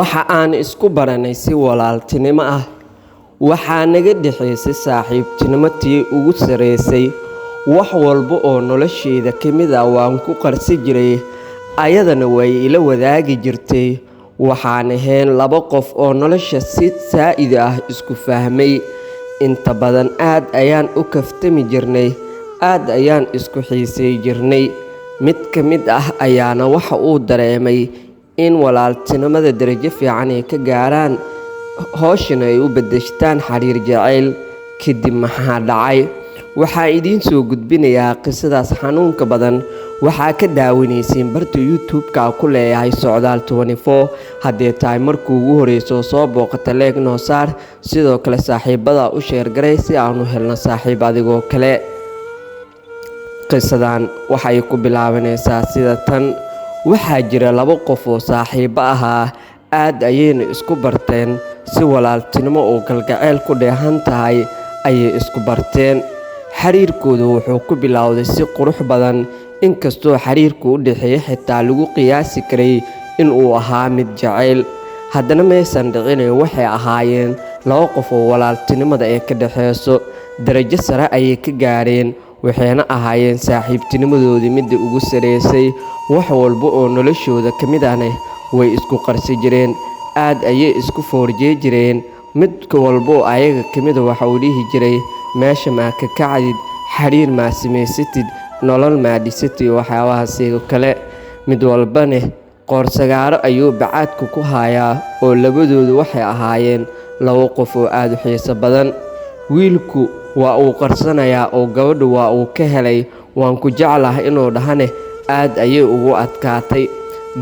waxa aan isku baranay si walaaltinimo ah. Waxaa naga dhexaysay saaxiibtinimo tii ugu sareysay. Wax walba oo nolosheeda ka mid ah waan ku qarsi jiray, ayadana way ila wadaagi jirtay. Waxaan ahayn laba qof oo nolosha si saa'id ah isku fahmay. Inta badan aad ayaan u kaftami jirnay, aad ayaan isku xiisay jirnay. Mid ka mid ah ayaana waxa uu dareemay in walaaltinimada darajo fiican ay ka gaaraan, hawshana ay u beddeshtaan xiriir jacayl. Kadib maxaa dhacay? Waxaa idiin soo gudbinayaa qisadaas xanuunka badan. Waxaa ka daawanaysiin barta YouTube-ka ku leeyahay Socdaal 24. haddii tahay markuu ugu horeyso soo booqata leeg noo saar, sidoo kale saaxiibada u sheer garay si aan u helno saaxiib adigoo kale. Qisadan waxay ku bilaabanaysaa sida tan. Waxaa jira laba qof oo saaxiibo ahaa, aad ayayna isku barteen. Si walaaltinimo oo galgacayl ku dheehan tahay ayay isku barteen. Xiriirkoodu wuxuu ku bilowday si qurux badan, inkastoo xiriirku u dhexeeyay xitaa lagu qiyaasi karay in uu ahaa mid jacayl. Haddana maysan dhicin, waxay ahaayeen laba qof oo walaaltinimada ay ka dhexeyso darajo sare ayay ka gaareen. Waxayna ahaayeen saaxiibtinimadoodii midda ugu sareysay. Wax walba oo noloshooda ka mid ahna way isku qarsi jireen, aad ayay isku foorjey jireen. Mid walba oo ayaga ka mid ah waxa uu dhihi jiray, meesha maa ka kacdid, xiriir maa samaysatid, nolol maa dhisatid, waxyaabahaas kale. Mid walbana qoorsagaaro ayuu bacaadka ku hayaa, oo labadoodu waxay ahaayeen laba qof oo aad u xiiso badan. Wiilku waa uu qarsanayaa oo gabadhu waa uu ka helay. Waan ku jeclahay inuu dhahane aad ayay ugu adkaatay.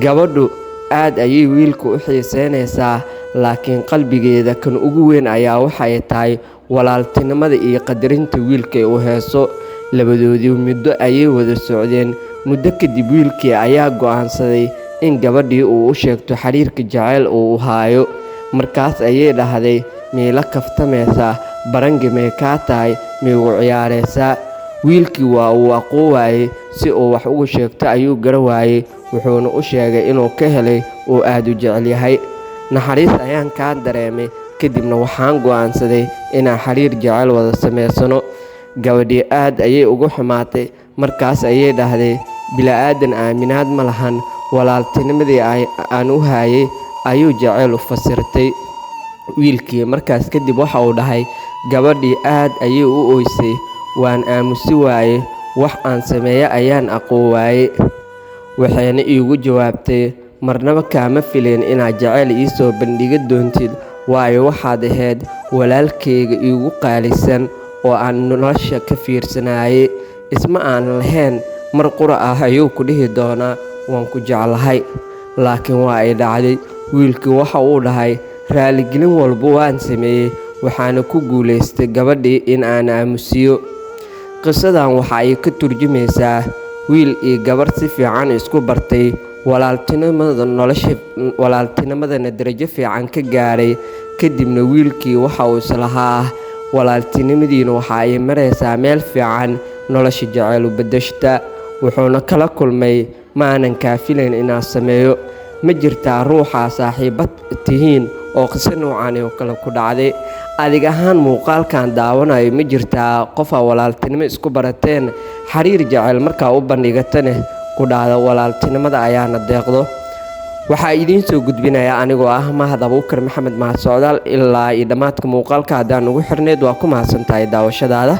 Gabadhu aad ayay wiilku u xiiseynaysaa, laakiin qalbigeeda kan ugu weyn ayaa waxay tahay walaaltinimada iyo qadarinta wiilka u hayso. Labadoodii muddo ayay wada socdeen. Muddo kadib wiilkii ayaa go'aansaday in gabadhii uu u sheegto xiriirka jacayl uu haayo. Markaas ayay dhahday, miila kaftamaysaa, barangi may kaa tahay, miigu ciyaaraysaa. Wiilkii waa uu aqoon waayey, si uu wax ugu sheegto ayuu gara waayey. Wuxuuna u sheegay inuu ka helay oo aad u jecel yahay. Naxariis ayaan kaa dareemay, kadibna waxaan go'aansaday inaan xiriir jacayl wada samaysano. Gabadhii aad ayay ugu xumaatay. Markaas ayay dhahday, bila'aadan aaminaad ma lahan. Walaaltinimadii aan u hayay ayuu jacayl u fasirtay. Wiilkii markaas kadib waxa uu dhahay, gabadhii aad ayay u ooysay. Waan aamusi waayey, wax aan sameeyo ayaan aqoon waayey. Waxayna iigu jawaabtay, marnaba kaama filayn inaad jacayl ii soo bandhigi doontid, waayo waxaad ahayd walaalkayga iigu qaalisan oo aan nolosha ka fiirsanayay. Isma aan lahayn mar qura ah ayuu ku dhihi doonaa waan ku jeclahay. Laakiin waa ay dhacday. Wiilkii waxa uu dhahay, raaligelin walba waan sameeyey, waxaana ku guulaystay gabadhii in aan aamusiyo. Qisadan waxa ay ka turjumaysaa wiil iyo gabar si fiican isku bartay, walaaltinimadana darajo fiican ka gaaray. Kadibna wiilkii waxa uu islahaa, walaaltinimadiina waxa ay maraysaa meel fiican, nolosha jacayl u beddeshta. Wuxuuna kala kulmay, ma aanan kaa filayn inaan sameeyo. Ma jirtaa ruuxa saaxiibad tihiin oo qiso noocan oo kale ku dhacday? Adig ahaan muuqaalkan daawanayo, ma jirtaa qof walaaltinimo isku barateen, xiriir jacayl markaa u bandhigatane ku dhahda walaaltinimada ayaana deeqdo? Waxaa idiin soo gudbinayaa anigoo ah Mahad Abuukar Maxamed Mahad Socdaal. Ilaa iyo dhammaadka muuqaalka haddaan ugu xirneed waa ku mahadsantahay daawashadaada.